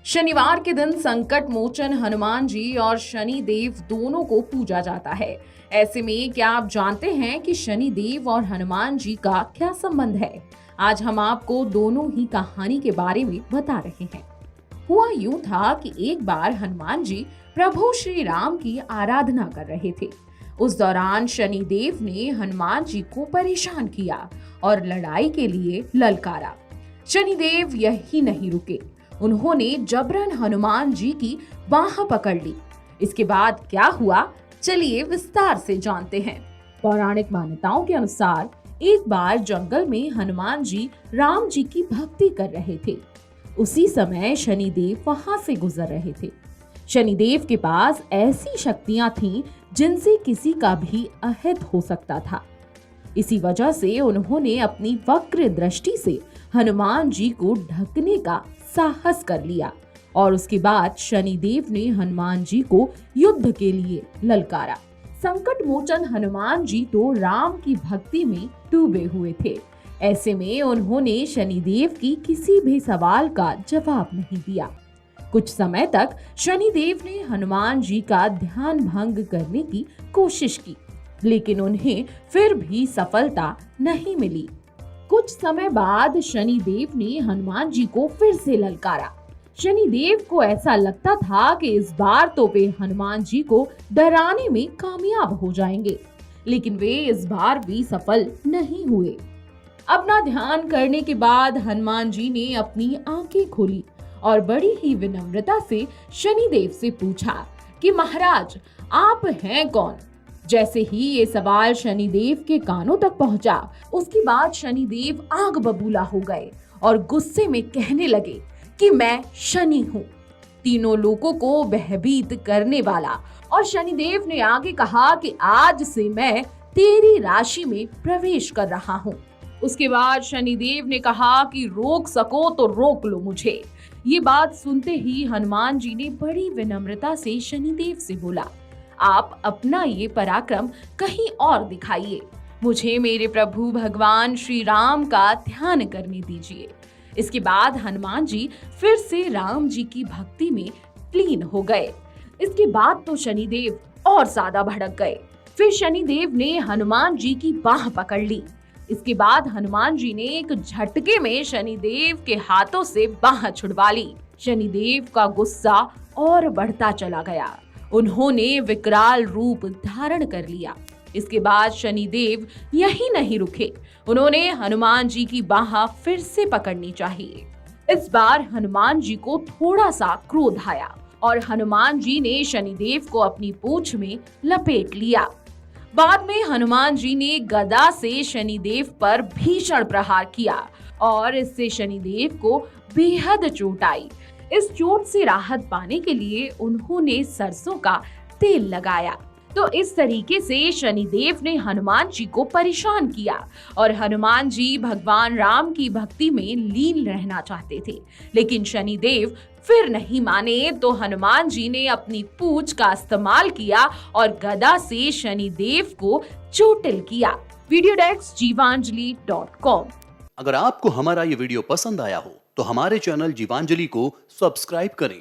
शनिवार के दिन संकट मोचन हनुमान जी और शनि देव दोनों को पूजा जाता है। ऐसे में क्या आप जानते हैं कि शनि देव और हनुमान जी का क्या संबंध है? आज हम आपको दोनों ही कहानी के बारे में बता रहे हैं। हुआ यूं था कि एक बार हनुमान जी प्रभु श्री राम की आराधना कर रहे थे। उस दौरान शनि देव ने हनुमान जी को परेशान किया और लड़ाई के लिए ललकारा। शनिदेव यही नहीं रुके, उन्होंने जबरन हनुमान जी की बाह पकड़ ली। इसके बाद क्या हुआ, चलिए विस्तार से जानते हैं। पौराणिक मान्यताओं के अनुसार एक बार जंगल में हनुमान जी राम जी की भक्ति कर रहे थे। उसी समय शनिदेव वहां से गुजर रहे थे। शनिदेव के पास ऐसी शक्तियां थीं जिनसे किसी का भी अहित हो सकता था। इसी वजह से उन्होंने अपनी वक्र दृष्टि से हनुमान जी को ढकने का साहस कर लिया और उसके बाद शनिदेव ने हनुमान जी को युद्ध के लिए ललकारा। संकट मोचन हनुमान जी तो राम की भक्ति में डूबे हुए थे। ऐसे में उन्होंने शनिदेव की किसी भी सवाल का जवाब नहीं दिया। कुछ समय तक शनिदेव ने हनुमान जी का ध्यान भंग करने की कोशिश की, लेकिन उन्हें फिर भी सफलता नहीं मिली। कुछ समय बाद शनिदेव ने हनुमान जी को फिर से ललकारा। शनिदेव को ऐसा लगता था कि इस बार तो वे हनुमान जी को डराने में कामयाब हो जाएंगे, लेकिन वे इस बार भी सफल नहीं हुए। अपना ध्यान करने के बाद हनुमान जी ने अपनी आंखें खोली और बड़ी ही विनम्रता से शनिदेव से पूछा कि महाराज, आप हैं कौन? जैसे ही ये सवाल शनिदेव के कानों तक पहुंचा, उसके बाद शनिदेव आग बबूला हो गए और गुस्से में कहने लगे कि मैं शनि हूँ, तीनों लोगों को भयभीत करने वाला। और शनिदेव ने आगे कहा कि आज से मैं तेरी राशि में प्रवेश कर रहा हूँ। उसके बाद शनिदेव ने कहा कि रोक सको तो रोक लो मुझे। ये बात सुनते ही हनुमान जी ने बड़ी विनम्रता से शनिदेव से बोला, आप अपना ये पराक्रम कहीं और दिखाइए, मुझे मेरे प्रभु भगवान श्री राम का ध्यान करने दीजिए। इसके बाद हनुमान जी फिर से राम जी की भक्ति में लीन हो गए। इसके बाद तो शनिदेव और ज्यादा भड़क गए। फिर शनिदेव ने हनुमान जी की बाह पकड़ ली। इसके बाद हनुमान जी ने एक झटके में शनिदेव के हाथों से बाह छुड़वा ली। शनिदेव का गुस्सा और बढ़ता चला गया। उन्होंने विकराल रूप धारण कर लिया। इसके बाद शनिदेव यही नहीं रुके, उन्होंने हनुमान जी की बाह फिर से पकड़नी चाहिए। इस बार हनुमान जी को थोड़ा सा क्रोध आया और हनुमान जी ने शनिदेव को अपनी पूंछ में लपेट लिया। बाद में हनुमान जी ने गदा से शनिदेव पर भीषण प्रहार किया और इससे शनिदेव को बेहद चोट आई। इस चोट से राहत पाने के लिए उन्होंने सरसों का तेल लगाया। तो इस तरीके से शनिदेव ने हनुमान जी को परेशान किया और हनुमान जी भगवान राम की भक्ति में लीन रहना चाहते थे, लेकिन शनिदेव फिर नहीं माने। तो हनुमान जी ने अपनी पूंछ का इस्तेमाल किया और गदा से शनिदेव को चोटिल किया। वीडियो डेस्क जीवांजलि.com। अगर आपको हमारा ये वीडियो पसंद आया हो तो हमारे चैनल जीवांजलि को सब्सक्राइब करें